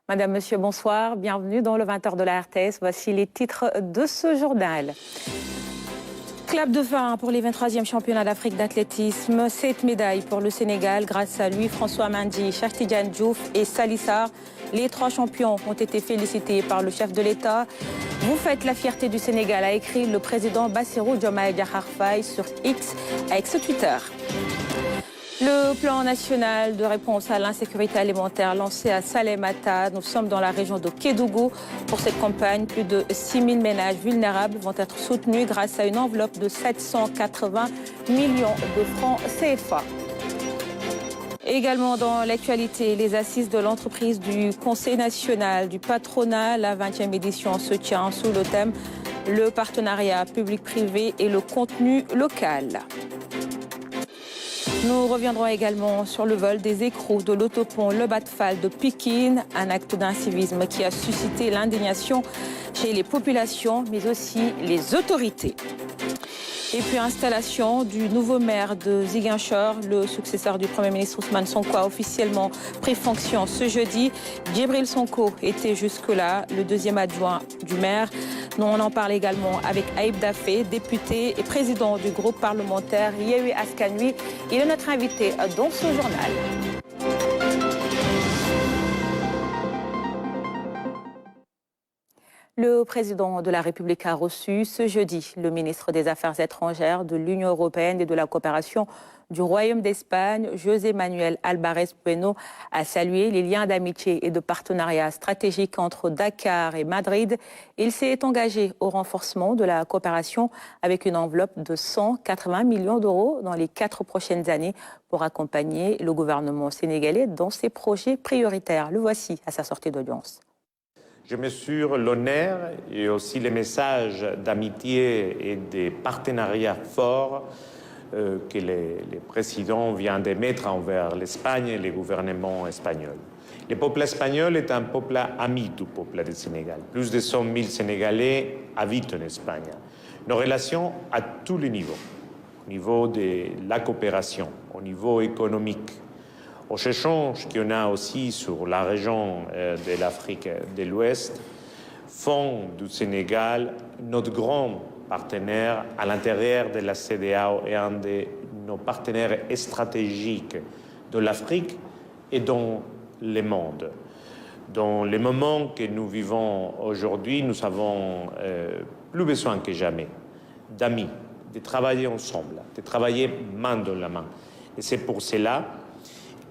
Madame, Monsieur, bonsoir. Bienvenue dans le 20h de la RTS. Voici les titres de ce journal. Clap de fin pour les 23e championnats d'Afrique d'athlétisme. 7 médailles pour le Sénégal grâce à Louis-François Mendy, Cheikh Tidiane Diouf et Salissar. Les 3 champions ont été félicités par le chef de l'État. Vous faites la fierté du Sénégal, a écrit le président Bassirou Diomaye Diakhar Faye sur X avec ce Twitter. Le plan national de réponse à l'insécurité alimentaire lancé à Salémata. Nous sommes dans la région de Kédougou. Pour cette campagne, plus de 6 000 ménages vulnérables vont être soutenus grâce à une enveloppe de 780 millions de francs CFA. Également dans l'actualité, les assises de l'entreprise du Conseil national du patronat. La 20e édition se tient sous le thème « Le partenariat public-privé et le contenu local ». Nous reviendrons également sur le vol des écrous de l'autopont Le Batfal de Pékin, un acte d'incivisme qui a suscité l'indignation chez les populations, mais aussi les autorités. Et puis installation du nouveau maire de Ziguinchor, le successeur du Premier ministre Ousmane Sonko a officiellement pris fonction ce jeudi. Djibril Sonko était jusque-là le deuxième adjoint du maire. Nous, on en parle également avec Aïb Dafé, député et président du groupe parlementaire Yewwi Askan Wi. Il est notre invité dans ce journal. Le président de la République a reçu ce jeudi le ministre des Affaires étrangères de l'Union européenne et de la coopération du Royaume d'Espagne, José Manuel Álvarez Bueno, a salué les liens d'amitié et de partenariat stratégique entre Dakar et Madrid. Il s'est engagé au renforcement de la coopération avec une enveloppe de 180 millions d'euros dans les 4 prochaines années pour accompagner le gouvernement sénégalais dans ses projets prioritaires. Le voici à sa sortie d'audience. Je mesure l'honneur et aussi les messages d'amitié et de partenariat forts que le président vient d'émettre envers l'Espagne et le gouvernement espagnol. Le peuple espagnol est un peuple ami du peuple du Sénégal. Plus de 100 000 Sénégalais habitent en Espagne. Nos relations à tous les niveaux, au niveau de la coopération, au niveau économique, aux échanges qu'on a aussi sur la région de l'Afrique de l'Ouest, font du Sénégal notre grand partenaire à l'intérieur de la CEDEAO et un de nos partenaires stratégiques de l'Afrique et dans le monde. Dans les moments que nous vivons aujourd'hui, nous avons plus besoin que jamais d'amis, de travailler ensemble, de travailler main dans la main. Et c'est pour cela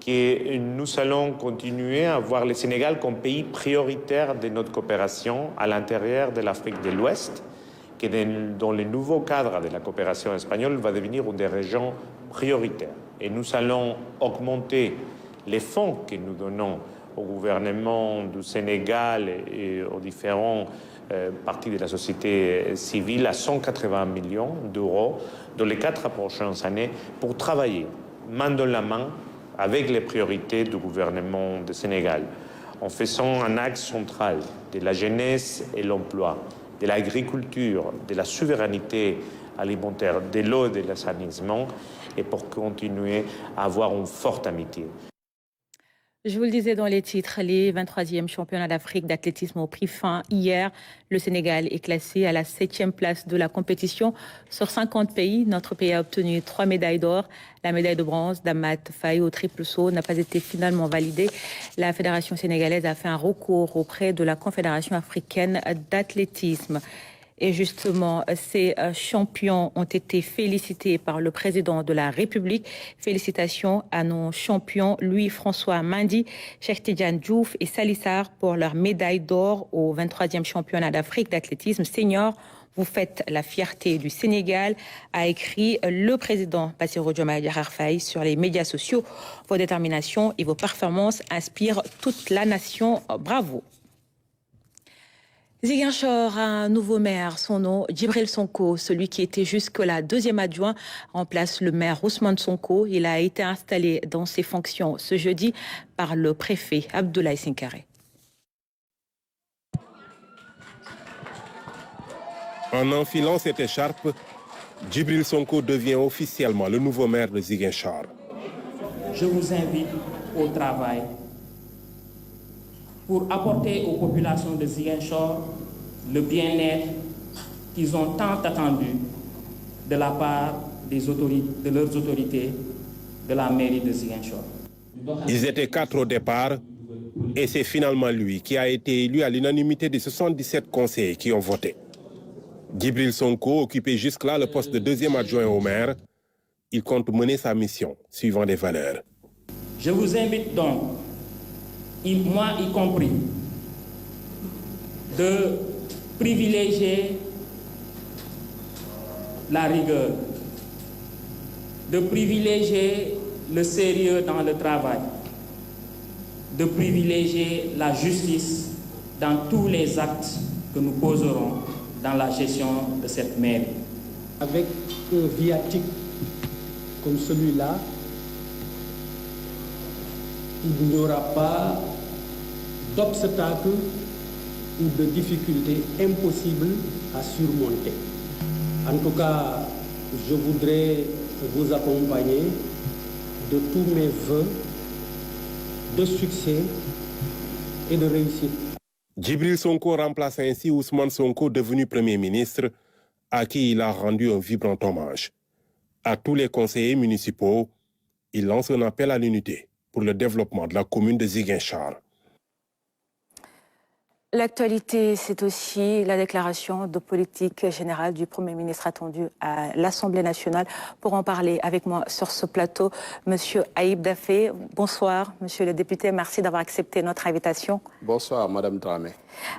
que nous allons continuer à voir le Sénégal comme pays prioritaire de notre coopération à l'intérieur de l'Afrique de l'Ouest, qui dans le nouveau cadre de la coopération espagnole va devenir une des régions prioritaires. Et nous allons augmenter les fonds que nous donnons au gouvernement du Sénégal et aux différents parties de la société civile à 180 millions d'euros dans les 4 prochaines années pour travailler main dans la main avec les priorités du gouvernement du Sénégal, en faisant un axe central de la jeunesse et l'emploi, de l'agriculture, de la souveraineté alimentaire, de l'eau et de l'assainissement, et pour continuer à avoir une forte amitié. Je vous le disais dans les titres, les 23e championnats d'Afrique d'athlétisme ont pris fin hier. Le Sénégal est classé à la 7e place de la compétition. Sur 50 pays, notre pays a obtenu 3 médailles d'or. La médaille de bronze d'Amat Faye au triple saut n'a pas été finalement validée. La fédération sénégalaise a fait un recours auprès de la Confédération africaine d'athlétisme. Et justement, ces champions ont été félicités par le président de la République. Félicitations à nos champions Louis-François Mendy, Cheikh Tidiane Diouf et Salissar pour leur médaille d'or au 23e championnat d'Afrique d'athlétisme senior. Vous faites la fierté du Sénégal, a écrit le président Bassirou Diomaye Diakhar Faye sur les médias sociaux. Vos déterminations et vos performances inspirent toute la nation. Bravo. Ziguinchor a un nouveau maire, son nom Djibril Sonko, celui qui était jusque-là 2e adjoint, remplace le maire Ousmane Sonko. Il a été installé dans ses fonctions ce jeudi par le préfet Abdoulaye Sinkaré. En enfilant cette écharpe, Djibril Sonko devient officiellement le nouveau maire de Ziguinchor. Je vous invite au travail pour apporter aux populations de Ziguinchor le bien-être qu'ils ont tant attendu de la part de leurs autorités de la mairie de Ziguinchor. Ils étaient 4 au départ et c'est finalement lui qui a été élu à l'unanimité des 77 conseillers qui ont voté. Djibril Sonko occupait jusque-là le poste de deuxième adjoint au maire. Il compte mener sa mission suivant des valeurs. Je vous invite donc, moi y compris, de privilégier la rigueur, de privilégier le sérieux dans le travail, de privilégier la justice dans tous les actes que nous poserons dans la gestion de cette mairie. Avec un viatique comme celui-là, il n'y aura pas d'obstacles ou de difficultés impossibles à surmonter. En tout cas, je voudrais vous accompagner de tous mes vœux de succès et de réussite. Djibril Sonko remplace ainsi Ousmane Sonko, devenu Premier ministre, à qui il a rendu un vibrant hommage. À tous les conseillers municipaux, il lance un appel à l'unité pour le développement de la commune de Ziguinchor. L'actualité, c'est aussi la déclaration de politique générale du Premier ministre attendue à l'Assemblée nationale. Pour en parler avec moi sur ce plateau, Monsieur Ayib Daffé. Bonsoir, Monsieur le député. Merci d'avoir accepté notre invitation. Bonsoir, Madame Dramé.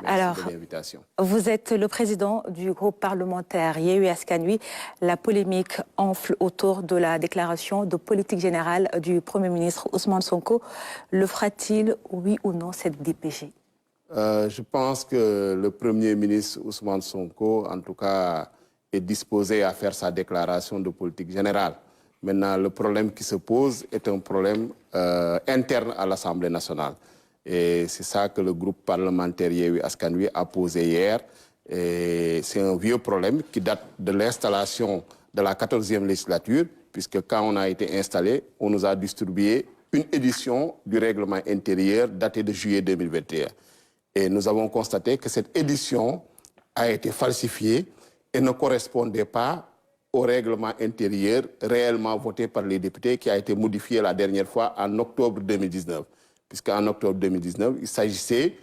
Merci Alors, de l'invitation. Vous êtes le président du groupe parlementaire Yewwi Askan Wi. La polémique enfle autour de la déclaration de politique générale du Premier ministre Ousmane Sonko. Le fera-t-il, oui ou non, cette DPG? Je pense que le Premier ministre Ousmane Sonko, en tout cas, est disposé à faire sa déclaration de politique générale. Maintenant, le problème qui se pose est un problème interne à l'Assemblée nationale. Et c'est ça que le groupe parlementaire Yewwi Askan Wi a posé hier. C'est un vieux problème qui date de l'installation de la 14e législature, puisque quand on a été installé, on nous a distribué une édition du règlement intérieur datée de juillet 2021. Et nous avons constaté que cette édition a été falsifiée et ne correspondait pas au règlement intérieur réellement voté par les députés, qui a été modifié la dernière fois en octobre 2019. Puisqu'en octobre 2019, il s'agissait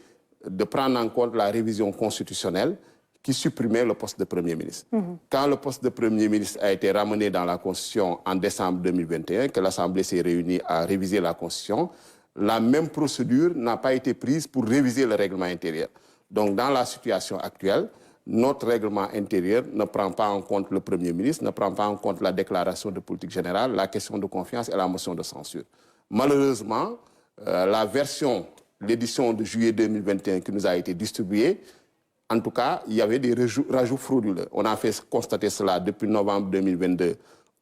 de prendre en compte la révision constitutionnelle qui supprimait le poste de Premier ministre. Quand le poste de Premier ministre a été ramené dans la Constitution en décembre 2021, que l'Assemblée s'est réunie à réviser la Constitution, la même procédure n'a pas été prise pour réviser le règlement intérieur. Donc, dans la situation actuelle, notre règlement intérieur ne prend pas en compte le Premier ministre, ne prend pas en compte la déclaration de politique générale, la question de confiance et la motion de censure. Malheureusement, la version, l'édition de juillet 2021 qui nous a été distribuée, en tout cas, il y avait des rajouts frauduleux. On a fait constater cela depuis novembre 2022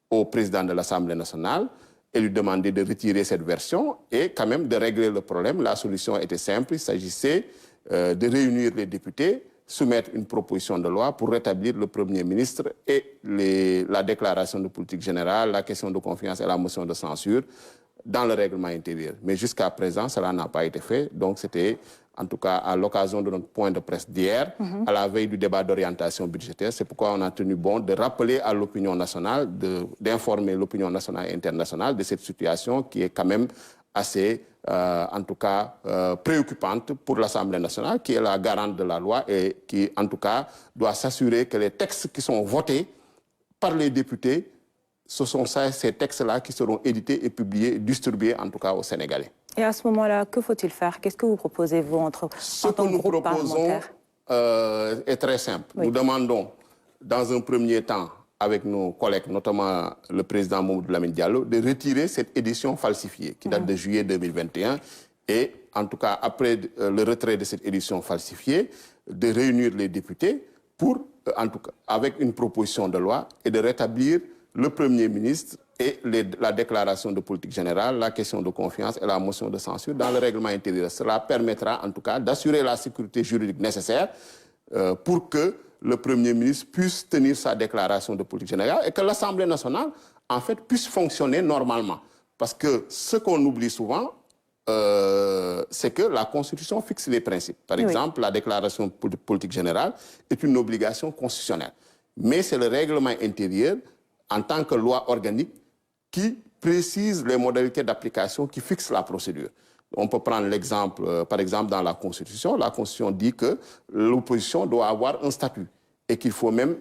au président de l'Assemblée nationale et lui demander de retirer cette version et quand même de régler le problème. La solution était simple, il s'agissait de réunir les députés, soumettre une proposition de loi pour rétablir le Premier ministre et la déclaration de politique générale, la question de confiance et la motion de censure dans le règlement intérieur. Mais jusqu'à présent, cela n'a pas été fait. Donc c'était, en tout cas, à l'occasion de notre point de presse d'hier, à la veille du débat d'orientation budgétaire. C'est pourquoi on a tenu bon de rappeler à l'opinion nationale, d'informer l'opinion nationale et internationale de cette situation qui est quand même assez, en tout cas, préoccupante pour l'Assemblée nationale, qui est la garante de la loi et qui, en tout cas, doit s'assurer que les textes qui sont votés par les députés, ce sont ces textes-là qui seront édités et publiés, distribués, en tout cas, aux Sénégalais. Et à ce moment-là, que faut-il faire? Qu'est-ce que vous proposez, vous, en tant que groupe parlementaire? Est très simple. Oui. Nous demandons, dans un premier temps, avec nos collègues, notamment le président Mamadou Lamine Diallo, de retirer cette édition falsifiée qui date de juillet 2021 et, en tout cas, après le retrait de cette édition falsifiée, de réunir les députés pour, en tout cas, avec une proposition de loi et de rétablir le Premier ministre et la déclaration de politique générale, la question de confiance et la motion de censure dans le règlement intérieur. Cela permettra en tout cas d'assurer la sécurité juridique nécessaire pour que le Premier ministre puisse tenir sa déclaration de politique générale et que l'Assemblée nationale, en fait, puisse fonctionner normalement. Parce que ce qu'on oublie souvent, c'est que la Constitution fixe les principes. Par exemple, la déclaration de politique générale est une obligation constitutionnelle. Mais c'est le règlement intérieur, en tant que loi organique, qui précise les modalités d'application, qui fixe la procédure. On peut prendre l'exemple, par exemple, dans la Constitution. La Constitution dit que l'opposition doit avoir un statut et qu'il faut même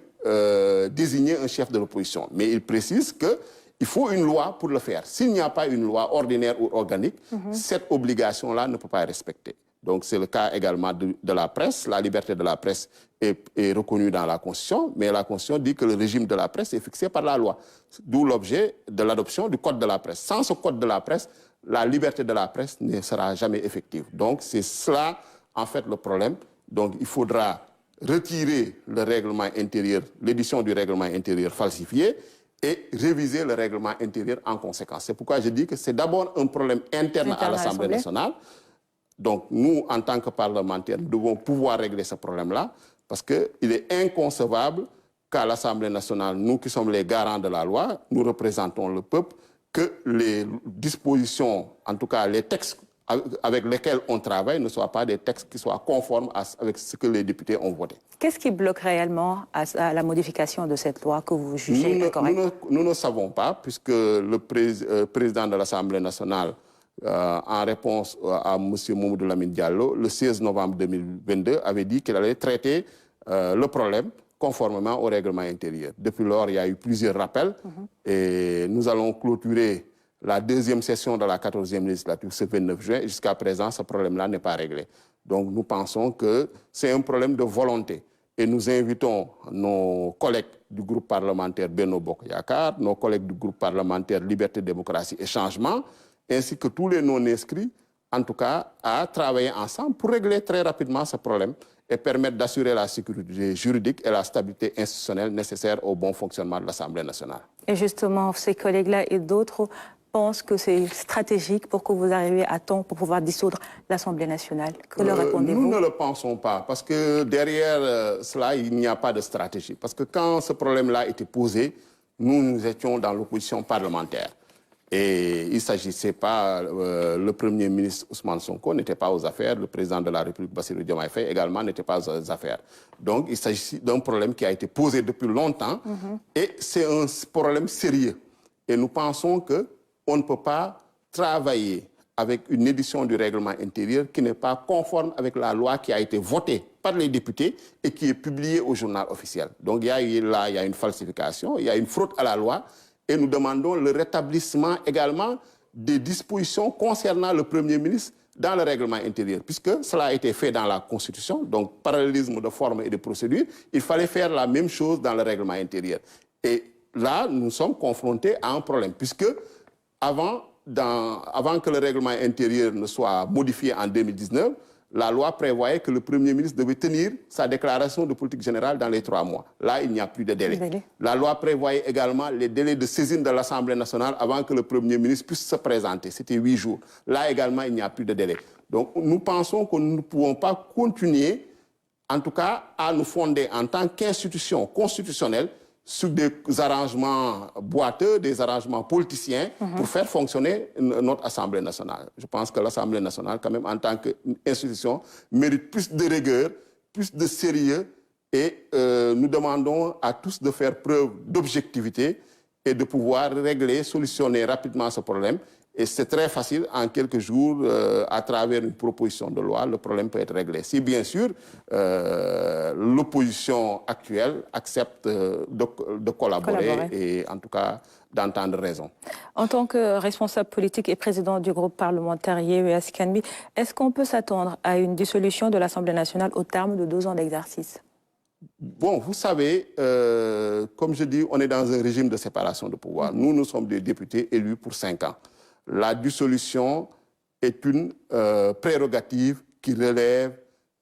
désigner un chef de l'opposition. Mais il précise qu'il faut une loi pour le faire. S'il n'y a pas une loi ordinaire ou organique, cette obligation-là ne peut pas être respectée. Donc c'est le cas également de la presse. La liberté de la presse est reconnue dans la Constitution, mais la Constitution dit que le régime de la presse est fixé par la loi. D'où l'objet de l'adoption du Code de la presse. Sans ce Code de la presse, la liberté de la presse ne sera jamais effective. Donc c'est cela, en fait, le problème. Donc il faudra retirer le règlement intérieur, l'édition du règlement intérieur falsifié et réviser le règlement intérieur en conséquence. C'est pourquoi je dis que c'est d'abord un problème interne à l'Assemblée nationale. Donc nous, en tant que parlementaires, nous devons pouvoir régler ce problème-là parce qu'il est inconcevable qu'à l'Assemblée nationale, nous qui sommes les garants de la loi, nous représentons le peuple, que les dispositions, en tout cas les textes avec lesquels on travaille, ne soient pas des textes qui soient conformes avec ce que les députés ont voté. Qu'est-ce qui bloque réellement à la modification de cette loi que vous jugez incorrecte? Nous ne savons pas, puisque le président de l'Assemblée nationale, en réponse à M. Mamadou Lamine Diallo, le 16 novembre 2022, avait dit qu'il allait traiter le problème conformément au règlement intérieur. Depuis lors, il y a eu plusieurs rappels et nous allons clôturer la deuxième session de la 14e législature ce 29 juin. Jusqu'à présent, ce problème-là n'est pas réglé. Donc nous pensons que c'est un problème de volonté. Et nous invitons nos collègues du groupe parlementaire Benno Bokk Yakaar, nos collègues du groupe parlementaire Liberté, Démocratie et Changement, ainsi que tous les non-inscrits, en tout cas, à travailler ensemble pour régler très rapidement ce problème et permettre d'assurer la sécurité juridique et la stabilité institutionnelle nécessaire au bon fonctionnement de l'Assemblée nationale. Et justement, ces collègues-là et d'autres pensent que c'est stratégique pour que vous arriviez à temps pour pouvoir dissoudre l'Assemblée nationale. Que leur répondez-vous? Nous ne le pensons pas, parce que derrière cela, il n'y a pas de stratégie. Parce que quand ce problème-là était posé, nous étions dans l'opposition parlementaire. Et il ne s'agissait pas, le Premier ministre Ousmane Sonko n'était pas aux affaires, le président de la République Bassirou Diomaye Faye également n'était pas aux affaires. Donc il s'agit d'un problème qui a été posé depuis longtemps et c'est un problème sérieux. Et nous pensons qu'on ne peut pas travailler avec une édition du règlement intérieur qui n'est pas conforme avec la loi qui a été votée par les députés et qui est publiée au journal officiel. Donc il y a une falsification, il y a une fraude à la loi. Et nous demandons le rétablissement également des dispositions concernant le Premier ministre dans le règlement intérieur, puisque cela a été fait dans la Constitution, donc parallélisme de forme et de procédure, il fallait faire la même chose dans le règlement intérieur. Et là, nous sommes confrontés à un problème, puisque avant que le règlement intérieur ne soit modifié en 2019, la loi prévoyait que le Premier ministre devait tenir sa déclaration de politique générale dans les 3 mois. Là, il n'y a plus de délai. La loi prévoyait également les délais de saisine de l'Assemblée nationale avant que le Premier ministre puisse se présenter. C'était 8 jours. Là également, il n'y a plus de délai. Donc, nous pensons que nous ne pouvons pas continuer, en tout cas, à nous fonder en tant qu'institution constitutionnelle sur des arrangements boiteux, des arrangements politiciens pour faire fonctionner notre Assemblée nationale. Je pense que l'Assemblée nationale, quand même, en tant qu'institution, mérite plus de rigueur, plus de sérieux et nous demandons à tous de faire preuve d'objectivité et de pouvoir régler, solutionner rapidement ce problème. Et c'est très facile, en quelques jours, à travers une proposition de loi, le problème peut être réglé. Si bien sûr, l'opposition actuelle accepte de collaborer et en tout cas d'entendre raison. En tant que responsable politique et président du groupe parlementaire Yewwi Askan Wi, est-ce qu'on peut s'attendre à une dissolution de l'Assemblée nationale au terme de 2 ans d'exercice? Bon, vous savez, comme je dis, on est dans un régime de séparation de pouvoir. Nous, nous sommes des députés élus pour 5 ans. La dissolution est une prérogative qui relève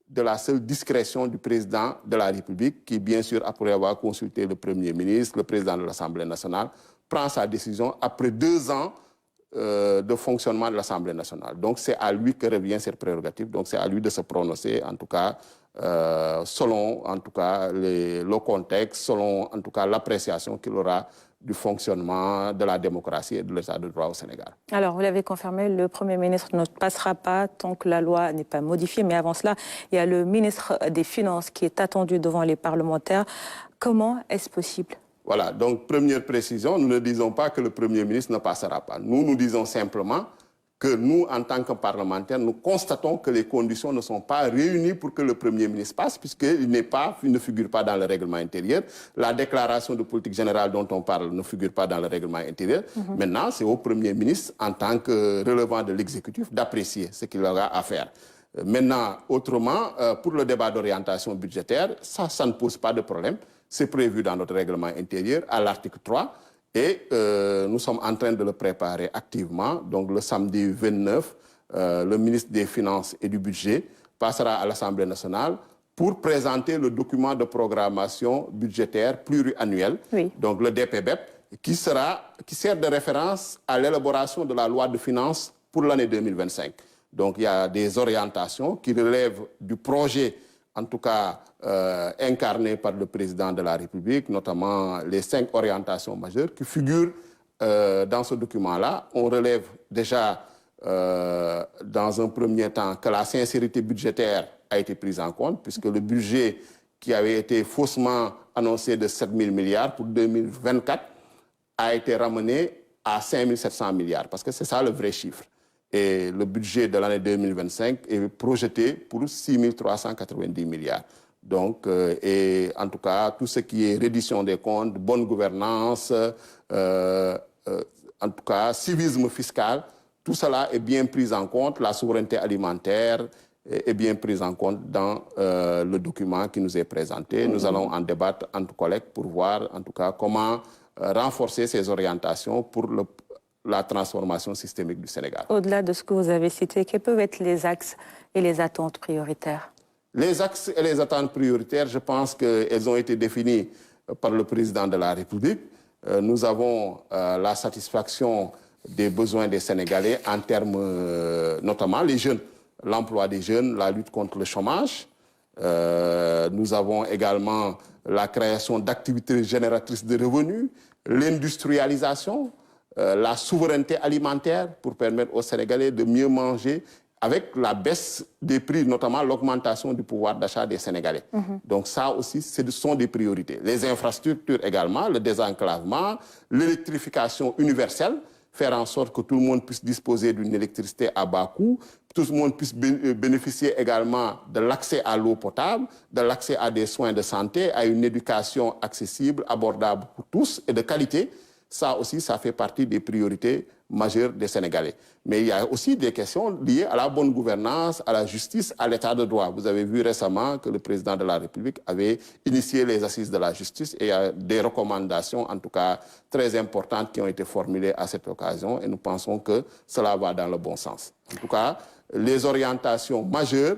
de la seule discrétion du président de la République, qui, bien sûr, après avoir consulté le Premier ministre, le président de l'Assemblée nationale, prend sa décision après 2 ans de fonctionnement de l'Assemblée nationale. Donc, c'est à lui que revient cette prérogative. Donc, c'est à lui de se prononcer, en tout cas, selon, en tout cas, le contexte, selon, en tout cas, l'appréciation qu'il aura du fonctionnement de la démocratie et de l'état de droit au Sénégal. Alors, vous l'avez confirmé, le Premier ministre ne passera pas tant que la loi n'est pas modifiée. Mais avant cela, il y a le ministre des Finances qui est attendu devant les parlementaires. Comment est-ce possible? Voilà, donc première précision, nous ne disons pas que le Premier ministre ne passera pas. Nous disons simplement que nous, en tant que parlementaires, nous constatons que les conditions ne sont pas réunies pour que le Premier ministre passe, puisqu'il ne figure pas dans le règlement intérieur. La déclaration de politique générale dont on parle ne figure pas dans le règlement intérieur. Maintenant, c'est au Premier ministre, en tant que relevant de l'exécutif, d'apprécier ce qu'il aura à faire. Maintenant, autrement, pour le débat d'orientation budgétaire, ça ne pose pas de problème. C'est prévu dans notre règlement intérieur à l'article 3. Et nous sommes en train de le préparer activement. Donc le samedi 29, le ministre des Finances et du Budget passera à l'Assemblée nationale pour présenter le document de programmation budgétaire pluriannuel, donc le DPBEP, qui sert de référence à l'élaboration de la loi de finances pour l'année 2025. Donc il y a des orientations qui relèvent du projet, en tout cas incarné par le président de la République, notamment les 5 orientations majeures qui figurent dans ce document-là. On relève déjà dans un premier temps que la sincérité budgétaire a été prise en compte, puisque le budget qui avait été faussement annoncé de 7 000 milliards pour 2024 a été ramené à 5 700 milliards, parce que c'est ça le vrai chiffre. Et le budget de l'année 2025 est projeté pour 6 390 milliards. Donc, et en tout cas, tout ce qui est reddition des comptes, bonne gouvernance, en tout cas, civisme fiscal, tout cela est bien pris en compte. La souveraineté alimentaire est bien prise en compte dans le document qui nous est présenté. Nous allons en débattre entre collègues pour voir, en tout cas, comment renforcer ces orientations pour la transformation systémique du Sénégal. Au-delà de ce que vous avez cité, quels peuvent être les axes et les attentes prioritaires? Les axes et les attentes prioritaires, je pense qu'elles ont été définies par le président de la République. Nous avons la satisfaction des besoins des Sénégalais en termes, notamment les jeunes, l'emploi des jeunes, la lutte contre le chômage. Nous avons également la création d'activités génératrices de revenus, l'industrialisation, la souveraineté alimentaire pour permettre aux Sénégalais de mieux manger avec la baisse des prix, notamment l'augmentation du pouvoir d'achat des Sénégalais. Donc ça aussi, ce sont des priorités. Les infrastructures également, le désenclavement, l'électrification universelle, faire en sorte que tout le monde puisse disposer d'une électricité à bas coût, tout le monde puisse bénéficier également de l'accès à l'eau potable, de l'accès à des soins de santé, à une éducation accessible, abordable pour tous et de qualité. Ça aussi, ça fait partie des priorités majeures des Sénégalais. Mais il y a aussi des questions liées à la bonne gouvernance, à la justice, à l'état de droit. Vous avez vu récemment que le président de la République avait initié les assises de la justice et il y a des recommandations, en tout cas très importantes, qui ont été formulées à cette occasion et nous pensons que cela va dans le bon sens. En tout cas, les orientations majeures,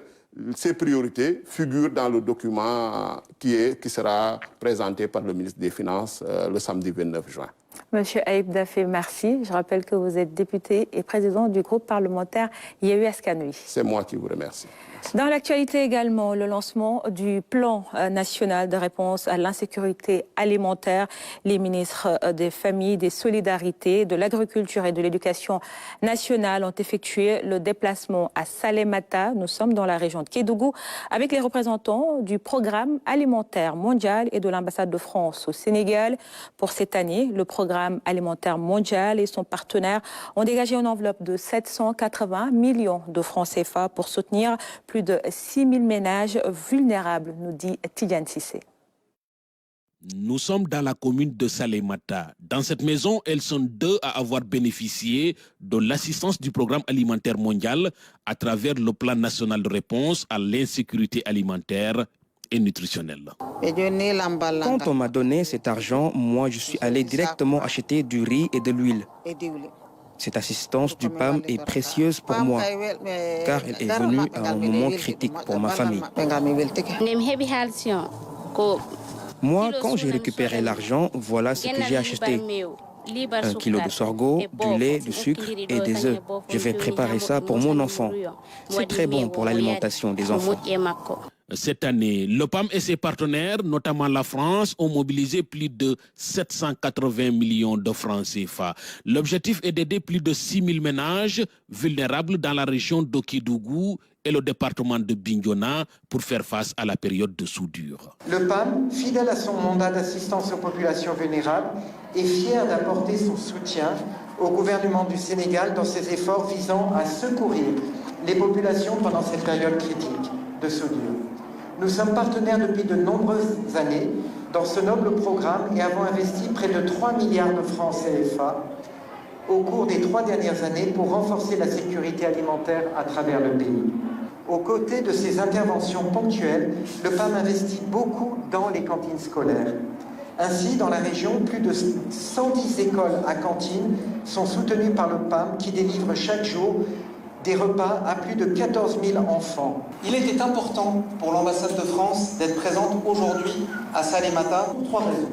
ces priorités figurent dans le document qui sera présenté par le ministre des Finances le samedi 29 juin. Monsieur Ayib Daffé, merci. Je rappelle que vous êtes député et président du groupe parlementaire Yewwi Askan Wi. C'est moi qui vous remercie. Merci. Dans l'actualité également, le lancement du plan national de réponse à l'insécurité alimentaire. Les ministres des Familles, des Solidarités, de l'Agriculture et de l'Éducation nationale ont effectué le déplacement à Salémata. Nous sommes dans la région de Kédougou avec les représentants du programme alimentaire mondial et de l'ambassade de France au Sénégal. Pour cette année, le programme alimentaire mondial et son partenaire ont dégagé une enveloppe de 780 millions de francs CFA pour soutenir plus de 6 000 ménages vulnérables, nous dit Tidiane Cissé. Nous sommes dans la commune de Salémata. Dans cette maison, elles sont 2 à avoir bénéficié de l'assistance du programme alimentaire mondial à travers le plan national de réponse à l'insécurité alimentaire et nutritionnelle. Quand on m'a donné cet argent, moi je suis allé directement acheter du riz et de l'huile. Cette assistance du PAM est précieuse pour moi, car elle est venue à un moment critique pour ma famille. Moi, quand j'ai récupéré l'argent, voilà ce que j'ai acheté. 1 kilo de sorgho, du lait, du sucre et des œufs. Je vais préparer ça pour mon enfant. C'est très bon pour l'alimentation des enfants. Cette année, le PAM et ses partenaires, notamment la France, ont mobilisé plus de 780 millions de francs CFA. L'objectif est d'aider plus de 6 000 ménages vulnérables dans la région d'Okédougou et le département de Bignona pour faire face à la période de soudure. Le PAM, fidèle à son mandat d'assistance aux populations vulnérables, est fier d'apporter son soutien au gouvernement du Sénégal dans ses efforts visant à secourir les populations pendant cette période critique de soudure. Nous sommes partenaires depuis de nombreuses années dans ce noble programme et avons investi près de 3 milliards de francs CFA au cours des 3 dernières années pour renforcer la sécurité alimentaire à travers le pays. Aux côtés de ces interventions ponctuelles, le PAM investit beaucoup dans les cantines scolaires. Ainsi, dans la région, plus de 110 écoles à cantine sont soutenues par le PAM qui délivre chaque jour des repas à plus de 14 000 enfants. Il était important pour l'ambassade de France d'être présente aujourd'hui à Salémata pour 3 raisons.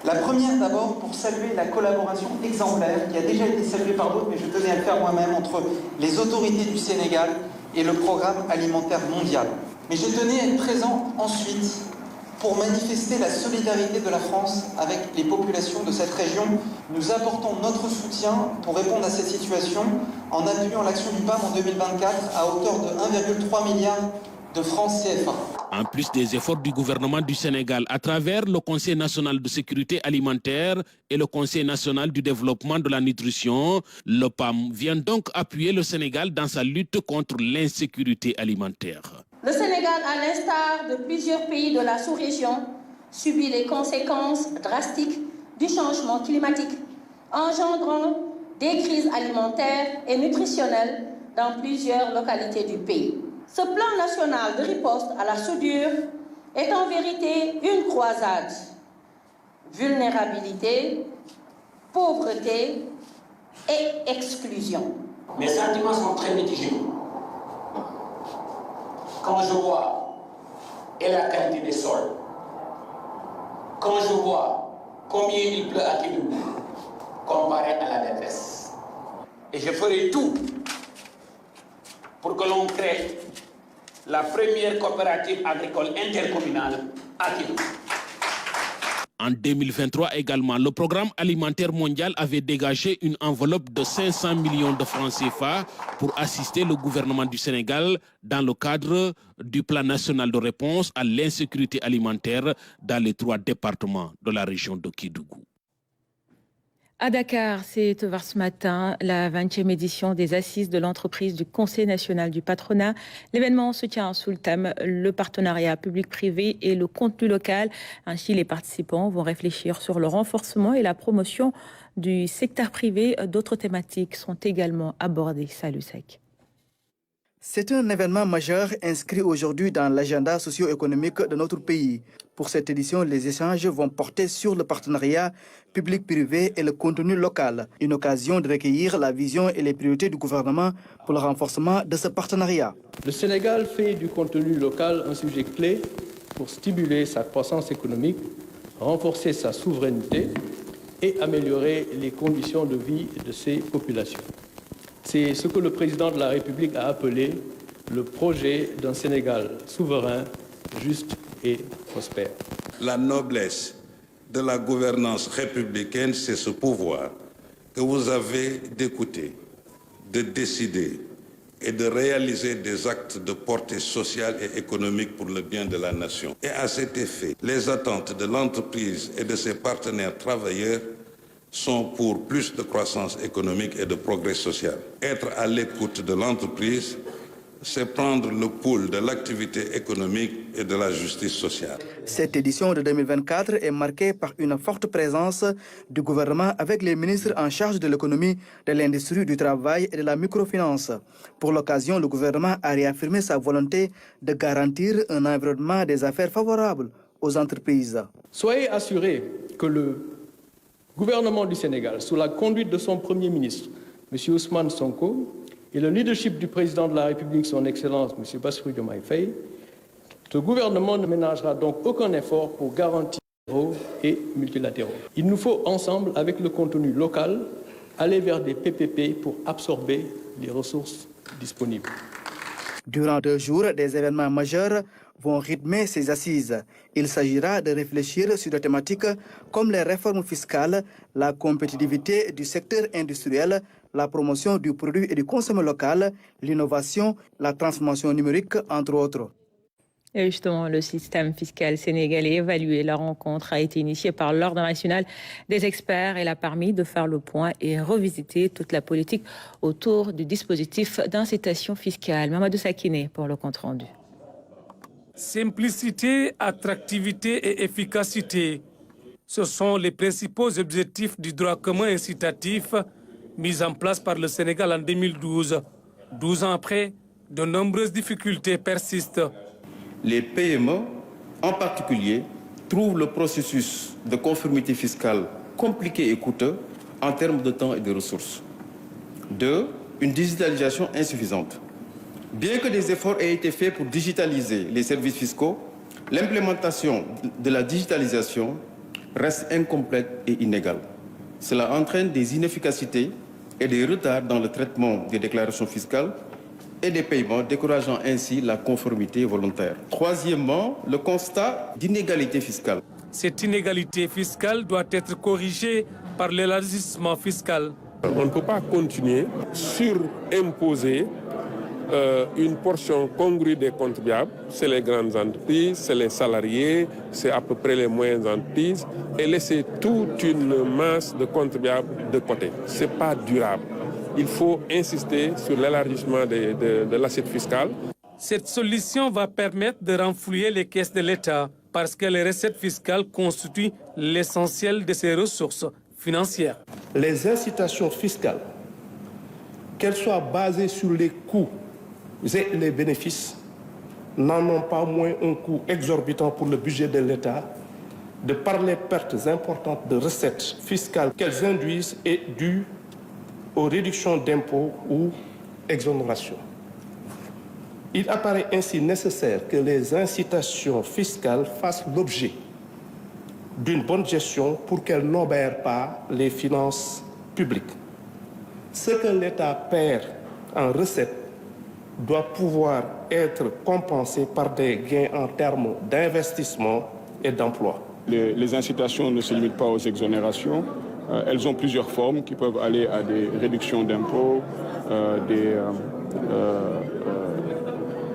La première d'abord pour saluer la collaboration exemplaire qui a déjà été saluée par d'autres, mais je tenais à le faire moi-même, entre les autorités du Sénégal et le Programme alimentaire mondial. Mais je tenais à être présent ensuite pour manifester la solidarité de la France avec les populations de cette région. Nous apportons notre soutien pour répondre à cette situation en appuyant l'action du PAM en 2024 à hauteur de 1,3 milliard de francs CFA. En plus des efforts du gouvernement du Sénégal à travers le Conseil national de sécurité alimentaire et le Conseil national du développement de la nutrition, le PAM vient donc appuyer le Sénégal dans sa lutte contre l'insécurité alimentaire. Le Sénégal, à l'instar de plusieurs pays de la sous-région, subit les conséquences drastiques du changement climatique, engendrant des crises alimentaires et nutritionnelles dans plusieurs localités du pays. Ce plan national de riposte à la soudure est en vérité une croisade. Vulnérabilité, pauvreté et exclusion. Mes sentiments sont très mitigés. Quand je vois la qualité des sols, quand je vois combien il pleut à Kédougou, comparé à la détresse. Et je ferai tout pour que l'on crée la première coopérative agricole intercommunale à Kédougou. En 2023 également, le Programme alimentaire mondial avait dégagé une enveloppe de 500 millions de francs CFA pour assister le gouvernement du Sénégal dans le cadre du plan national de réponse à l'insécurité alimentaire dans les 3 départements de la région de Kédougou. À Dakar, c'est ouvert ce matin la 20e édition des Assises de l'entreprise du Conseil national du patronat. L'événement se tient sous le thème le partenariat public-privé et le contenu local. Ainsi, les participants vont réfléchir sur le renforcement et la promotion du secteur privé. D'autres thématiques sont également abordées. Salut Sec. C'est un événement majeur inscrit aujourd'hui dans l'agenda socio-économique de notre pays. Pour cette édition, les échanges vont porter sur le partenariat public-privé et le contenu local. Une occasion de recueillir la vision et les priorités du gouvernement pour le renforcement de ce partenariat. Le Sénégal fait du contenu local un sujet clé pour stimuler sa croissance économique, renforcer sa souveraineté et améliorer les conditions de vie de ses populations. C'est ce que le président de la République a appelé le projet d'un Sénégal souverain, juste et prospère. La noblesse de la gouvernance républicaine, c'est ce pouvoir que vous avez d'écouter, de décider et de réaliser des actes de portée sociale et économique pour le bien de la nation. Et à cet effet, les attentes de l'entreprise et de ses partenaires travailleurs sont pour plus de croissance économique et de progrès social. Être à l'écoute de l'entreprise, c'est prendre le pouls de l'activité économique et de la justice sociale. Cette édition de 2024 est marquée par une forte présence du gouvernement avec les ministres en charge de l'économie, de l'industrie, du travail et de la microfinance. Pour l'occasion, le gouvernement a réaffirmé sa volonté de garantir un environnement des affaires favorable aux entreprises. Soyez assurés que le gouvernement du Sénégal, sous la conduite de son Premier ministre, M. Ousmane Sonko, et le leadership du président de la République, son Excellence, M. Bassirou Diomaye Faye, ce gouvernement ne ménagera donc aucun effort pour garantir et multilatéraux. Il nous faut ensemble, avec le contenu local, aller vers des PPP pour absorber les ressources disponibles. Durant 2 jours, des événements majeurs vont rythmer ces assises. Il s'agira de réfléchir sur des thématiques comme les réformes fiscales, la compétitivité du secteur industriel, la promotion du produit et du consommation local, l'innovation, la transformation numérique, entre autres. Et justement, le système fiscal sénégalais évalué. La rencontre a été initiée par l'Ordre national des experts. Elle a permis de faire le point et revisiter toute la politique autour du dispositif d'incitation fiscale. Mamadou Sakine pour le compte-rendu. Simplicité, attractivité et efficacité. Ce sont les principaux objectifs du droit commun incitatif mis en place par le Sénégal en 2012. 12 ans après, de nombreuses difficultés persistent. Les PME, en particulier, trouvent le processus de conformité fiscale compliqué et coûteux en termes de temps et de ressources. 2. Une digitalisation insuffisante. Bien que des efforts aient été faits pour digitaliser les services fiscaux, l'implémentation de la digitalisation reste incomplète et inégale. Cela entraîne des inefficacités et des retards dans le traitement des déclarations fiscales et des paiements, décourageant ainsi la conformité volontaire. Troisièmement, le constat d'inégalité fiscale. Cette inégalité fiscale doit être corrigée par l'élargissement fiscal. On ne peut pas continuer surimposer une portion congrue des contribuables, c'est les grandes entreprises, c'est les salariés, c'est à peu près les moyennes entreprises, et laisser toute une masse de contribuables de côté. Ce n'est pas durable. Il faut insister sur l'élargissement de l'assiette fiscale. Cette solution va permettre de renflouer les caisses de l'État parce que les recettes fiscales constituent l'essentiel de ses ressources financières. Les incitations fiscales, qu'elles soient basées sur les coûts et les bénéfices, n'en ont pas moins un coût exorbitant pour le budget de l'État, de par les pertes importantes de recettes fiscales qu'elles induisent et dues aux réductions d'impôts ou exonérations. Il apparaît ainsi nécessaire que les incitations fiscales fassent l'objet d'une bonne gestion pour qu'elles n'obèrent pas les finances publiques. Ce que l'État perd en recettes doit pouvoir être compensé par des gains en termes d'investissement et d'emploi. Les incitations ne se limitent pas aux exonérations. Elles ont plusieurs formes qui peuvent aller à des réductions d'impôts, des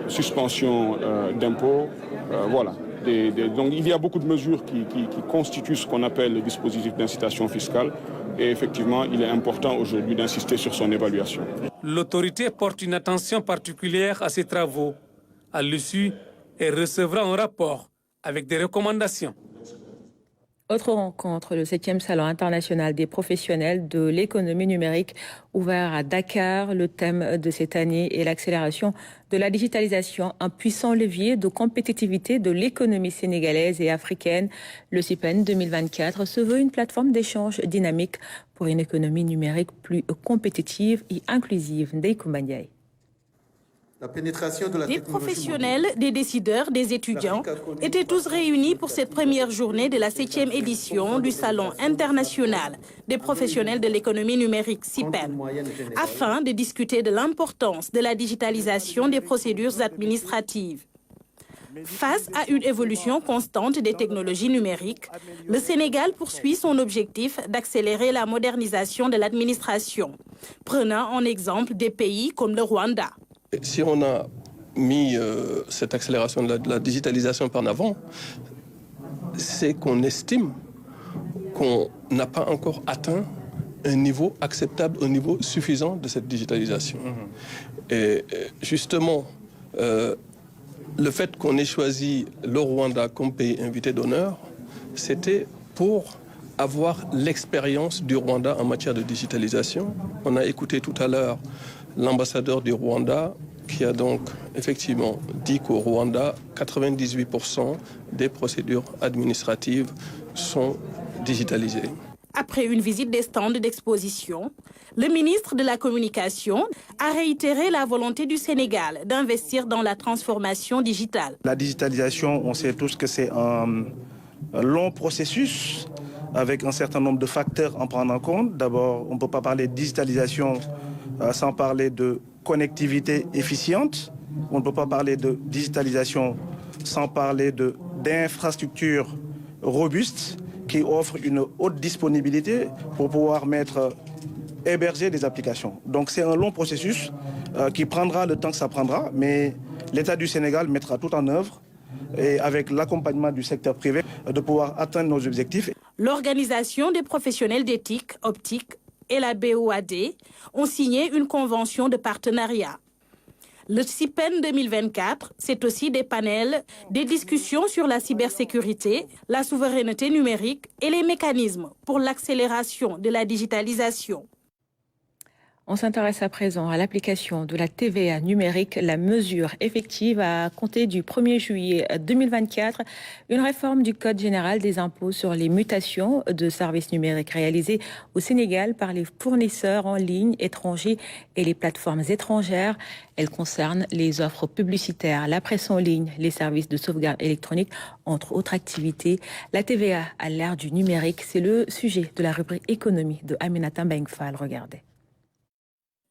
suspensions d'impôts, voilà. Donc il y a beaucoup de mesures qui constituent ce qu'on appelle le dispositif d'incitation fiscale et effectivement il est important aujourd'hui d'insister sur son évaluation. L'autorité porte une attention particulière à ces travaux. À l'issue, elle recevra un rapport avec des recommandations. Autre rencontre, le 7e Salon international des professionnels de l'économie numérique ouvert à Dakar. Le thème de cette année est l'accélération de la digitalisation, un puissant levier de compétitivité de l'économie sénégalaise et africaine. Le CIPEN 2024 se veut une plateforme d'échange dynamique pour une économie numérique plus compétitive et inclusive. Ndeye Koumba-Ndiaye. Des professionnels, des décideurs, des étudiants étaient tous réunis pour cette première journée de la 7e édition du Salon international des professionnels de l'économie numérique CIPEN, afin de discuter de l'importance de la digitalisation des procédures administratives. Face à une évolution constante des technologies numériques, le Sénégal poursuit son objectif d'accélérer la modernisation de l'administration, prenant en exemple des pays comme le Rwanda. Si on a mis cette accélération de la digitalisation par en avant, c'est qu'on estime qu'on n'a pas encore atteint un niveau acceptable, un niveau suffisant de cette digitalisation. Et justement, le fait qu'on ait choisi le Rwanda comme pays invité d'honneur, c'était pour avoir l'expérience du Rwanda en matière de digitalisation. On a écouté tout à l'heure l'ambassadeur du Rwanda qui a donc effectivement dit qu'au Rwanda, 98% des procédures administratives sont digitalisées. Après une visite des stands d'exposition, le ministre de la Communication a réitéré la volonté du Sénégal d'investir dans la transformation digitale. La digitalisation, on sait tous que c'est un long processus avec un certain nombre de facteurs à prendre en compte. D'abord, on ne peut pas parler de digitalisation sans parler de connectivité efficiente. On ne peut pas parler de digitalisation sans parler d'infrastructures robustes qui offrent une haute disponibilité pour pouvoir héberger des applications. Donc c'est un long processus qui prendra le temps que ça prendra, mais l'État du Sénégal mettra tout en œuvre et avec l'accompagnement du secteur privé de pouvoir atteindre nos objectifs. L'Organisation des professionnels d'éthique optique et la BOAD ont signé une convention de partenariat. Le CIPEN 2024, c'est aussi des panels, des discussions sur la cybersécurité, la souveraineté numérique et les mécanismes pour l'accélération de la digitalisation. On s'intéresse à présent à l'application de la TVA numérique, la mesure effective à compter du 1er juillet 2024, une réforme du Code général des impôts sur les mutations de services numériques réalisées au Sénégal par les fournisseurs en ligne étrangers et les plateformes étrangères. Elle concerne les offres publicitaires, la presse en ligne, les services de sauvegarde électronique, entre autres activités. La TVA à l'ère du numérique, c'est le sujet de la rubrique économie de Aminata Mbengue-Fall. Regardez.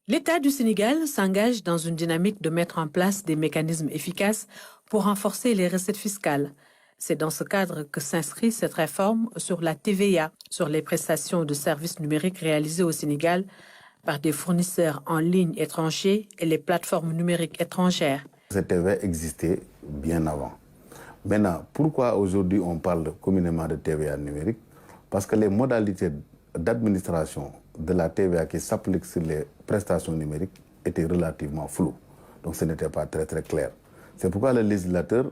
L'État du Sénégal s'engage dans une dynamique de mettre en place des mécanismes efficaces pour renforcer les recettes fiscales. C'est dans ce cadre que s'inscrit cette réforme sur la TVA, sur les prestations de services numériques réalisées au Sénégal par des fournisseurs en ligne étrangers et les plateformes numériques étrangères. Cette TVA existait bien avant. Maintenant, pourquoi aujourd'hui on parle communément de TVA numérique? Parce que les modalités d'administration de la TVA qui s'applique sur les prestations numériques étaient relativement floues. Donc ce n'était pas très clair. C'est pourquoi le législateur,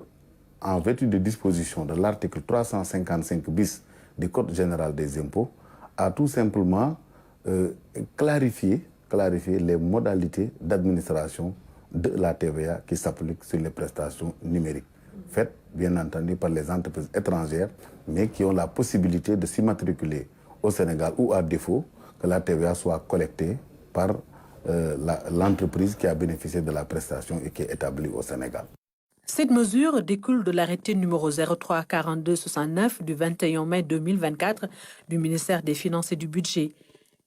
en vertu des dispositions de l'article 355 bis du Code général des impôts, a tout simplement clarifié les modalités d'administration de la TVA qui s'applique sur les prestations numériques, faites bien entendu par les entreprises étrangères, mais qui ont la possibilité de s'immatriculer au Sénégal ou à défaut que la TVA soit collectée par l'entreprise qui a bénéficié de la prestation et qui est établie au Sénégal. Cette mesure découle de l'arrêté numéro 034269 du 21 mai 2024 du ministère des Finances et du Budget.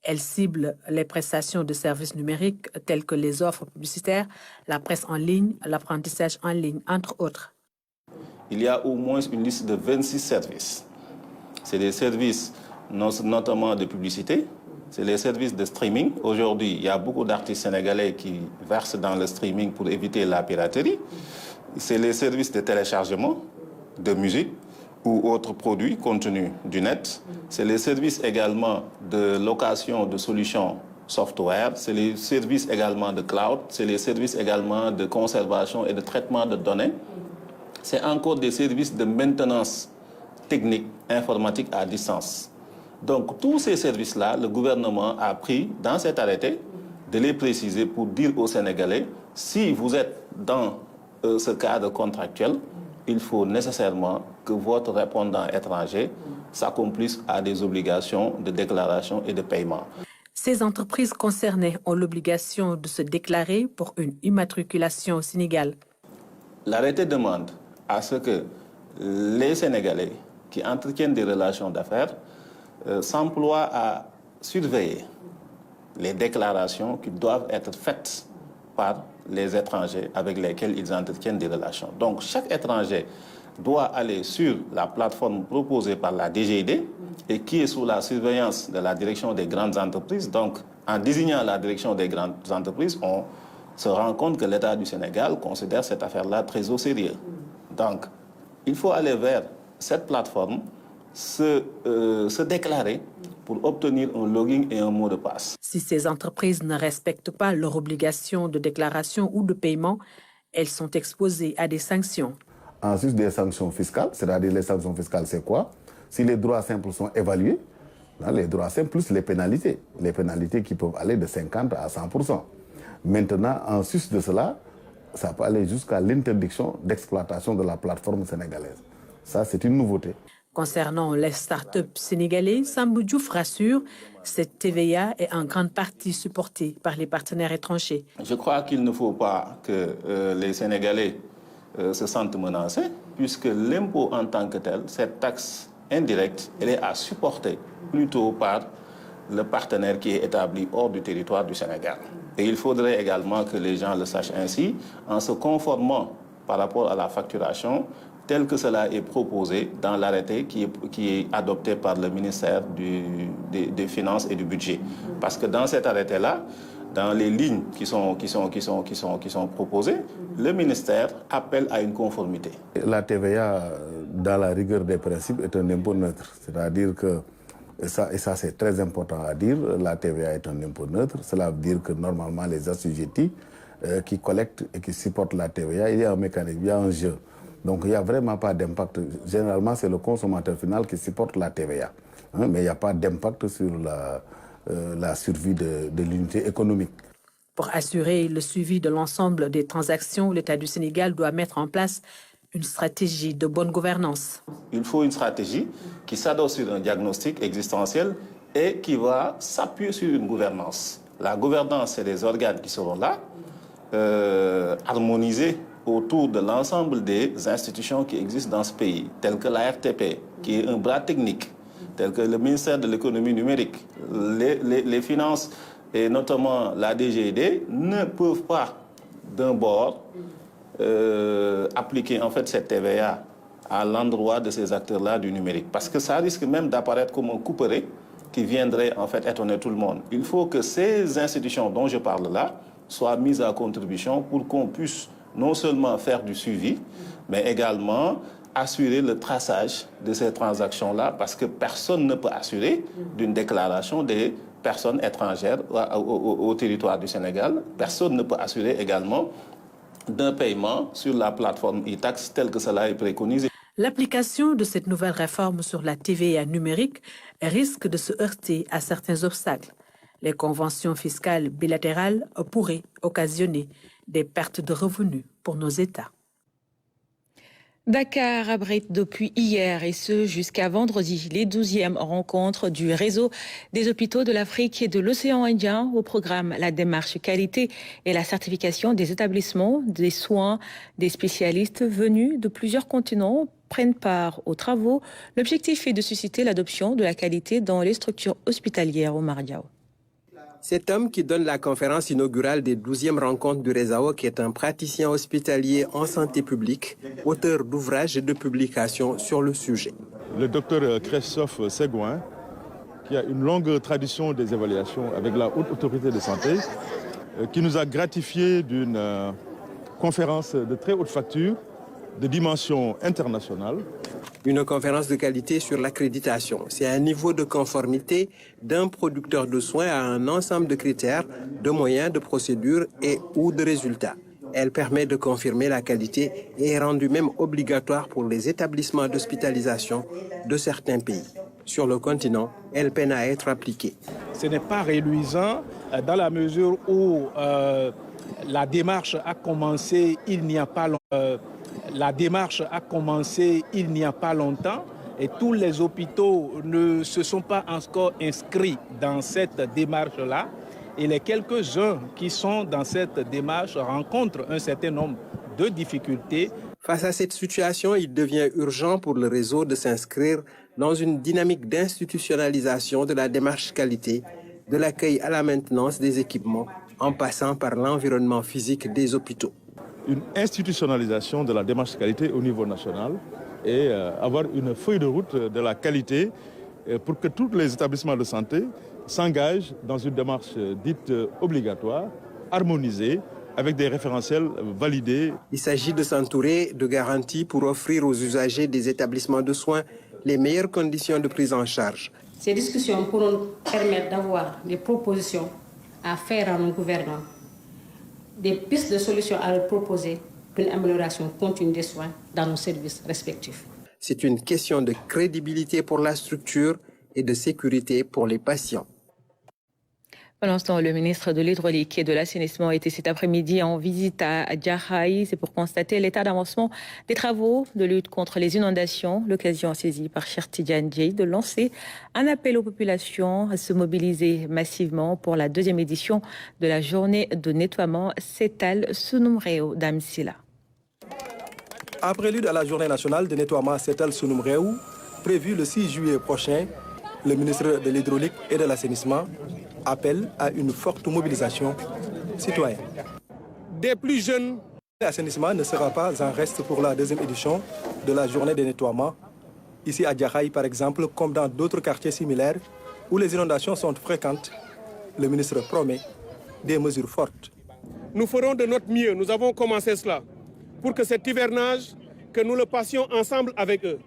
Elle cible les prestations de services numériques telles que les offres publicitaires, la presse en ligne, l'apprentissage en ligne, entre autres. Il y a au moins une liste de 26 services. C'est des services notamment de publicité, c'est les services de streaming. Aujourd'hui, il y a beaucoup d'artistes sénégalais qui versent dans le streaming pour éviter la piraterie. C'est les services de téléchargement de musique ou autres produits, contenus du net. C'est les services également de location de solutions software. C'est les services également de cloud. C'est les services également de conservation et de traitement de données. C'est encore des services de maintenance technique, informatique à distance. Donc, tous ces services-là, le gouvernement a pris dans cet arrêté de les préciser pour dire aux Sénégalais, si vous êtes dans ce cadre contractuel, il faut nécessairement que votre répondant étranger s'accomplisse à des obligations de déclaration et de paiement. Ces entreprises concernées ont l'obligation de se déclarer pour une immatriculation au Sénégal. L'arrêté demande à ce que les Sénégalais qui entretiennent des relations d'affaires s'emploient à surveiller les déclarations qui doivent être faites par les étrangers avec lesquels ils entretiennent des relations. Donc chaque étranger doit aller sur la plateforme proposée par la DGID et qui est sous la surveillance de la direction des grandes entreprises. Donc en désignant la direction des grandes entreprises, on se rend compte que l'État du Sénégal considère cette affaire-là très au sérieux. Donc il faut aller vers cette plateforme, se déclarer pour obtenir un login et un mot de passe. Si ces entreprises ne respectent pas leurs obligations de déclaration ou de paiement, elles sont exposées à des sanctions. Ensuite, des sanctions fiscales, c'est-à-dire les sanctions fiscales, c'est quoi? Si les droits simples sont évalués, les droits simples plus les pénalités qui peuvent aller de 50 à 100%. Maintenant, en sus de cela, ça peut aller jusqu'à l'interdiction d'exploitation de la plateforme sénégalaise. Ça, c'est une nouveauté. Concernant les startups sénégalais, Sambou Diouf rassure, cette TVA est en grande partie supportée par les partenaires étrangers. Je crois qu'il ne faut pas que les Sénégalais se sentent menacés, puisque l'impôt en tant que tel, cette taxe indirecte, elle est à supporter plutôt par le partenaire qui est établi hors du territoire du Sénégal. Et il faudrait également que les gens le sachent ainsi, en se conformant par rapport à la facturation tel que cela est proposé dans l'arrêté qui est adopté par le ministère des Finances et du Budget. Parce que dans cet arrêté-là, dans les lignes qui sont proposées, le ministère appelle à une conformité. La TVA, dans la rigueur des principes, est un impôt neutre. C'est-à-dire que, et ça c'est très important à dire, la TVA est un impôt neutre. Cela veut dire que normalement les assujettis qui collectent et qui supportent la TVA, il y a un mécanisme, il y a un jeu. Donc il n'y a vraiment pas d'impact. Généralement, c'est le consommateur final qui supporte la TVA. Hein, mais il n'y a pas d'impact sur la survie de l'unité économique. Pour assurer le suivi de l'ensemble des transactions, l'État du Sénégal doit mettre en place une stratégie de bonne gouvernance. Il faut une stratégie qui s'adosse sur un diagnostic existentiel et qui va s'appuyer sur une gouvernance. La gouvernance, c'est les organes qui seront là, harmonisés autour de l'ensemble des institutions qui existent dans ce pays, telles que la RTP, qui est un bras technique, tels que le ministère de l'économie numérique, les finances et notamment la DGED ne peuvent pas d'un bord appliquer en fait cette TVA à l'endroit de ces acteurs-là du numérique. Parce que ça risque même d'apparaître comme un couperet qui viendrait en fait étonner tout le monde. Il faut que ces institutions dont je parle là soient mises à contribution pour qu'on puisse non seulement faire du suivi, mais également assurer le traçage de ces transactions-là, parce que personne ne peut assurer d'une déclaration des personnes étrangères au territoire du Sénégal. Personne ne peut assurer également d'un paiement sur la plateforme e-tax tel que cela est préconisé. L'application de cette nouvelle réforme sur la TVA numérique risque de se heurter à certains obstacles. Les conventions fiscales bilatérales pourraient occasionner des pertes de revenus pour nos États. Dakar abrite depuis hier et ce jusqu'à vendredi les 12e rencontres du réseau des hôpitaux de l'Afrique et de l'océan Indien au programme la démarche qualité et la certification des établissements, des soins, des spécialistes venus de plusieurs continents prennent part aux travaux. L'objectif est de susciter l'adoption de la qualité dans les structures hospitalières au Mariao. Cet homme qui donne la conférence inaugurale des 12e rencontres du RESAOC est un praticien hospitalier en santé publique, auteur d'ouvrages et de publications sur le sujet. Le docteur Christophe Ségouin, qui a une longue tradition des évaluations avec la Haute Autorité de Santé, qui nous a gratifié d'une conférence de très haute facture, de dimension internationale. Une conférence de qualité sur l'accréditation. C'est un niveau de conformité d'un producteur de soins à un ensemble de critères, de moyens, de procédures et ou de résultats. Elle permet de confirmer la qualité et est rendue même obligatoire pour les établissements d'hospitalisation de certains pays. Sur le continent, elle peine à être appliquée. Ce n'est pas réluisant dans la mesure où la démarche a commencé il n'y a pas longtemps. Et tous les hôpitaux ne se sont pas encore inscrits dans cette démarche-là. Et les quelques-uns qui sont dans cette démarche rencontrent un certain nombre de difficultés. Face à cette situation, il devient urgent pour le réseau de s'inscrire dans une dynamique d'institutionnalisation de la démarche qualité, de l'accueil à la maintenance des équipements, en passant par l'environnement physique des hôpitaux. Une institutionnalisation de la démarche qualité au niveau national et avoir une feuille de route de la qualité pour que tous les établissements de santé s'engagent dans une démarche dite obligatoire, harmonisée, avec des référentiels validés. Il s'agit de s'entourer de garanties pour offrir aux usagers des établissements de soins les meilleures conditions de prise en charge. Ces discussions pourront permettre d'avoir des propositions à faire à nos gouvernants, des pistes de solutions à leur proposer pour une amélioration continue des soins dans nos services respectifs. C'est une question de crédibilité pour la structure et de sécurité pour les patients. Pendant ce temps, le ministre de l'Hydraulique et de l'Assainissement était cet après-midi en visite à Djahaï. C'est pour constater l'état d'avancement des travaux de lutte contre les inondations. L'occasion saisie par Cheikh Tidiane Dièye de lancer un appel aux populations à se mobiliser massivement pour la deuxième édition de la journée de nettoiement Setal Sunum Réew d'Amsila. En prélude à la journée nationale de nettoiement Setal Sunum Réew, prévue le 6 juillet prochain, le ministre de l'Hydraulique et de l'Assainissement appelle à une forte mobilisation citoyenne. Des plus jeunes L'assainissement ne sera pas en reste pour la deuxième édition de la journée de nettoiement. Ici à Djahaï, par exemple, comme dans d'autres quartiers similaires où les inondations sont fréquentes, le ministre promet des mesures fortes. Nous ferons de notre mieux, nous avons commencé cela, pour que cet hivernage, que nous le passions ensemble avec eux.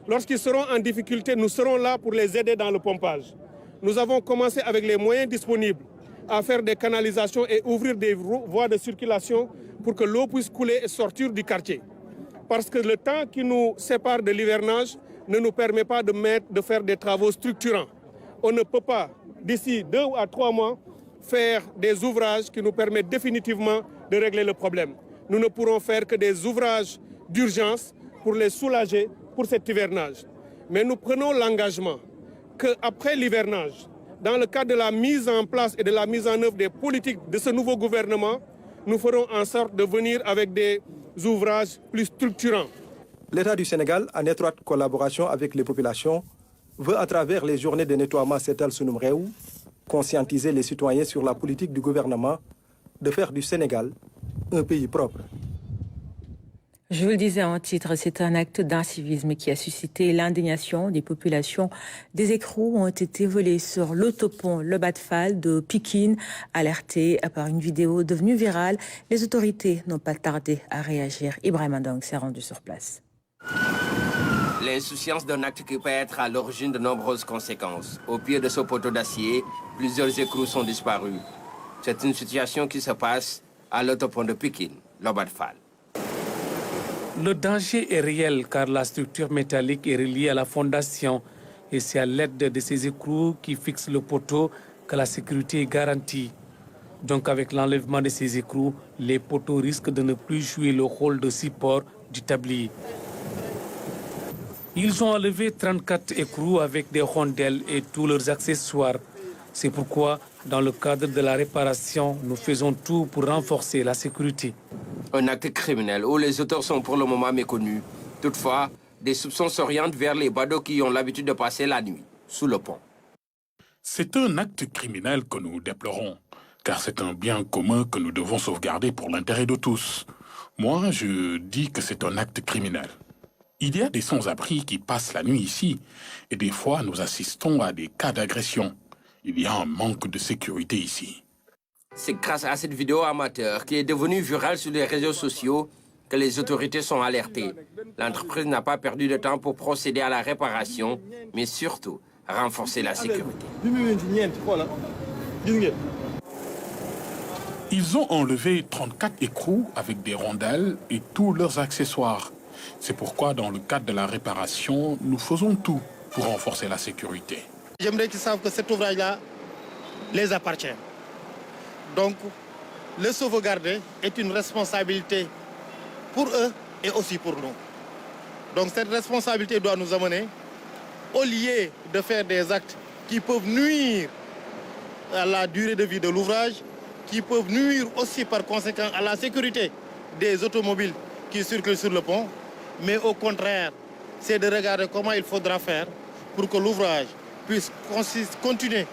Lorsqu'ils seront en difficulté, nous serons là pour les aider dans le pompage. Nous avons commencé avec les moyens disponibles à faire des canalisations et ouvrir des voies de circulation pour que l'eau puisse couler et sortir du quartier. Parce que le temps qui nous sépare de l'hivernage ne nous permet pas de faire des travaux structurants. On ne peut pas, d'ici 2 à 3 mois, faire des ouvrages qui nous permettent définitivement de régler le problème. Nous ne pourrons faire que des ouvrages d'urgence pour les soulager pour cet hivernage. Mais nous prenons l'engagement qu'après l'hivernage, dans le cadre de la mise en place et de la mise en œuvre des politiques de ce nouveau gouvernement, nous ferons en sorte de venir avec des ouvrages plus structurants. L'État du Sénégal, en étroite collaboration avec les populations, veut à travers les journées de nettoiement Setal Sunum Réou conscientiser les citoyens sur la politique du gouvernement de faire du Sénégal un pays propre. Je vous le disais en titre, c'est un acte d'incivisme qui a suscité l'indignation des populations. Des écrous ont été volés sur l'autopont Le Bas-de-Fall de Pikine, alertés par une vidéo devenue virale. Les autorités n'ont pas tardé à réagir. Ibrahim Andong s'est rendu sur place. L'insouciance d'un acte qui peut être à l'origine de nombreuses conséquences. Au pied de ce poteau d'acier, plusieurs écrous sont disparus. C'est une situation qui se passe à l'autopont de Pikine, Le Bas-de-Fall. Le danger est réel car la structure métallique est reliée à la fondation et c'est à l'aide de ces écrous qui fixent le poteau que la sécurité est garantie. Donc avec l'enlèvement de ces écrous, les poteaux risquent de ne plus jouer le rôle de support du tablier. Ils ont enlevé 34 écrous avec des rondelles et tous leurs accessoires. C'est pourquoi, dans le cadre de la réparation, nous faisons tout pour renforcer la sécurité. Un acte criminel où les auteurs sont pour le moment méconnus. Toutefois, des soupçons s'orientent vers les badauds qui ont l'habitude de passer la nuit sous le pont. C'est un acte criminel que nous déplorons, car c'est un bien commun que nous devons sauvegarder pour l'intérêt de tous. Moi, je dis que c'est un acte criminel. Il y a des sans-abri qui passent la nuit ici, et des fois nous assistons à des cas d'agression. Il y a un manque de sécurité ici. C'est grâce à cette vidéo amateur qui est devenue virale sur les réseaux sociaux que les autorités sont alertées. L'entreprise n'a pas perdu de temps pour procéder à la réparation, mais surtout renforcer la sécurité. Ils ont enlevé 34 écrous avec des rondelles et tous leurs accessoires. C'est pourquoi, dans le cadre de la réparation, nous faisons tout pour renforcer la sécurité. J'aimerais qu'ils savent que cet ouvrage-là les appartient. Donc, le sauvegarder est une responsabilité pour eux et aussi pour nous. Donc, cette responsabilité doit nous amener, au lieu de faire des actes qui peuvent nuire à la durée de vie de l'ouvrage, qui peuvent nuire aussi par conséquent à la sécurité des automobiles qui circulent sur le pont, mais au contraire, c'est de regarder comment il faudra faire pour que l'ouvrage puisse continuer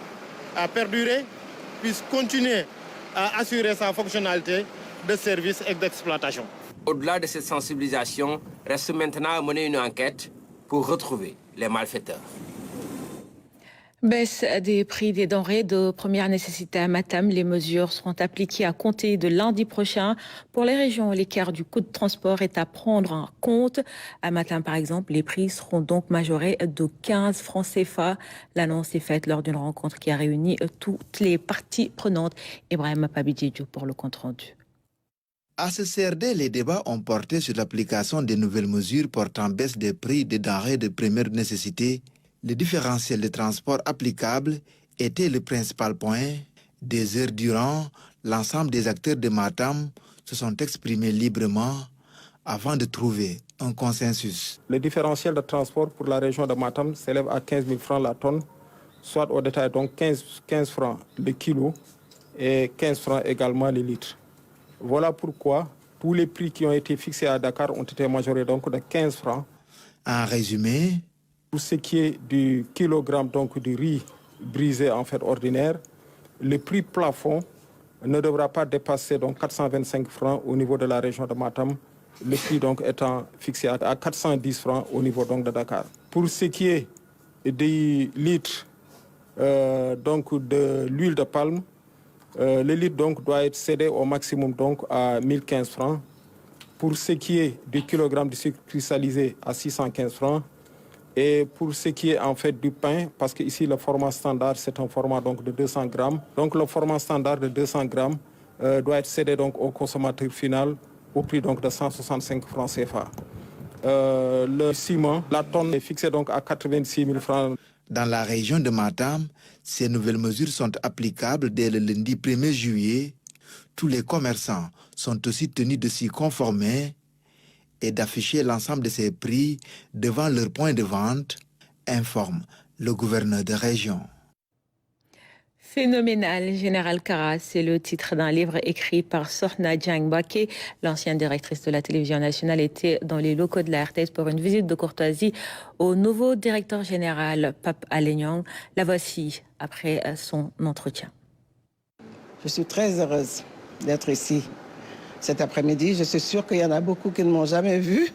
à perdurer, puisse continuer à assurer sa fonctionnalité de service et d'exploitation. Au-delà de cette sensibilisation, reste maintenant à mener une enquête pour retrouver les malfaiteurs. Baisse des prix des denrées de première nécessité à Matam. Les mesures seront appliquées à compter de lundi prochain. Pour les régions, l'écart du coût de transport est à prendre en compte. À Matam, par exemple, les prix seront donc majorés de 15 francs CFA. L'annonce est faite lors d'une rencontre qui a réuni toutes les parties prenantes. Ibrahim Pabidjedjou pour le compte-rendu. À ce CRD, les débats ont porté sur l'application des nouvelles mesures portant baisse des prix des denrées de première nécessité. Le différentiel de transport applicable était le principal point. Des heures durant, l'ensemble des acteurs de Matam se sont exprimés librement avant de trouver un consensus. Le différentiel de transport pour la région de Matam s'élève à 15 000 francs la tonne, soit au détail donc 15 francs le kilo et 15 francs également le litre. Voilà pourquoi tous les prix qui ont été fixés à Dakar ont été majorés donc de 15 francs. En résumé, pour ce qui est du kilogramme donc du riz brisé en fait ordinaire, le prix plafond ne devra pas dépasser donc 425 francs au niveau de la région de Matam, le prix donc étant fixé à 410 francs au niveau donc de Dakar. Pour ce qui est des litres donc de l'huile de palme, le litre donc doit être cédé au maximum donc à 1015 francs. Pour ce qui est du kilogramme de sucre cristallisé à 615 francs. Et pour ce qui est en fait du pain, parce que ici le format standard c'est un format donc de 200 grammes. Donc le format standard de 200 grammes doit être cédé donc au consommateur final au prix donc de 165 francs CFA. Le ciment, la tonne est fixée donc à 86 000 francs. Dans la région de Matam, ces nouvelles mesures sont applicables dès le lundi 1er juillet. Tous les commerçants sont aussi tenus de s'y conformer et d'afficher l'ensemble de ces prix devant leur point de vente, informe le gouverneur de région. Phénoménal, Général Kara, c'est le titre d'un livre écrit par Sokhna Dieng-Baké. L'ancienne directrice de la télévision nationale était dans les locaux de la RTS pour une visite de courtoisie au nouveau directeur général, Pape Alé Niang. La voici après son entretien. Je suis très heureuse d'être ici cet après-midi. Je suis sûre qu'il y en a beaucoup qui ne m'ont jamais vue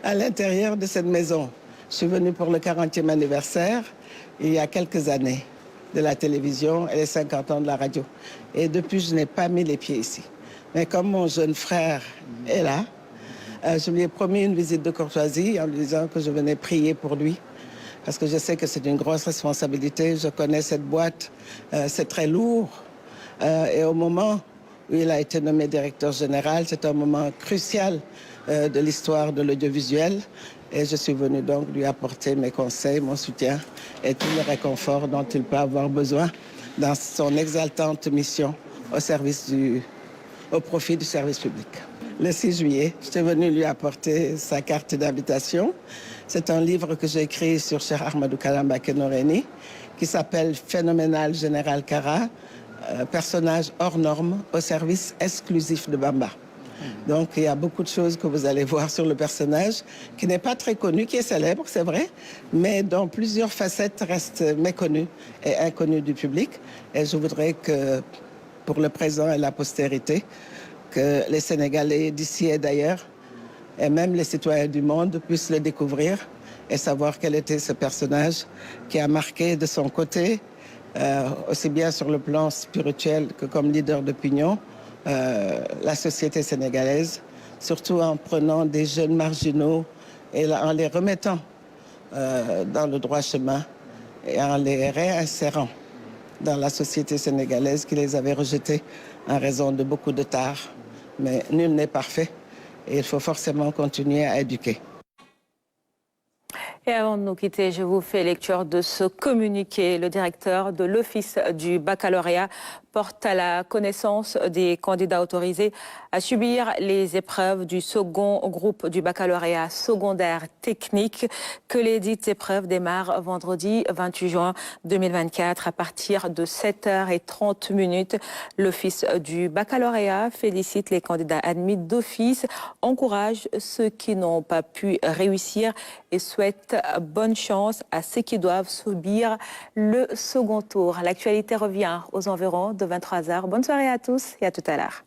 à l'intérieur de cette maison. Je suis venue pour le 40e anniversaire il y a quelques années de la télévision et les 50 ans de la radio. Et depuis, je n'ai pas mis les pieds ici. Mais comme mon jeune frère est là, je lui ai promis une visite de courtoisie en lui disant que je venais prier pour lui. Parce que je sais que c'est une grosse responsabilité. Je connais cette boîte, c'est très lourd. Et au moment où il a été nommé directeur général, c'est un moment crucial de l'histoire de l'audiovisuel. Et je suis venue donc lui apporter mes conseils, mon soutien et tout le réconfort dont il peut avoir besoin dans son exaltante mission au profit du service public. Le 6 juillet, je suis venue lui apporter sa carte d'invitation. C'est un livre que j'ai écrit sur Cheikh Ahmadou Kara Mbacké Noreyni qui s'appelle Phénoménal Général Kara, personnage hors norme au service exclusif de Bamba. Donc il y a beaucoup de choses que vous allez voir sur le personnage qui n'est pas très connu, qui est célèbre, c'est vrai, mais dont plusieurs facettes restent méconnues et inconnues du public. Et je voudrais que pour le présent et la postérité, que les Sénégalais d'ici et d'ailleurs, et même les citoyens du monde puissent le découvrir et savoir quel était ce personnage qui a marqué de son côté, aussi bien sur le plan spirituel que comme leader d'opinion, la société sénégalaise, surtout en prenant des jeunes marginaux et en les remettant dans le droit chemin et en les réinsérant dans la société sénégalaise qui les avait rejetés en raison de beaucoup de tard. Mais nul n'est parfait et il faut forcément continuer à éduquer. Et avant de nous quitter, je vous fais lecture de ce communiqué. Le directeur de l'Office du baccalauréat porte à la connaissance des candidats autorisés à subir les épreuves du second groupe du baccalauréat secondaire technique que les dites épreuves démarrent vendredi 28 juin 2024 à partir de 7h30. L'Office du baccalauréat félicite les candidats admis d'office, encourage ceux qui n'ont pas pu réussir et souhaite bonne chance à ceux qui doivent subir le second tour. L'actualité revient aux environs de 23h. Bonne soirée à tous et à tout à l'heure.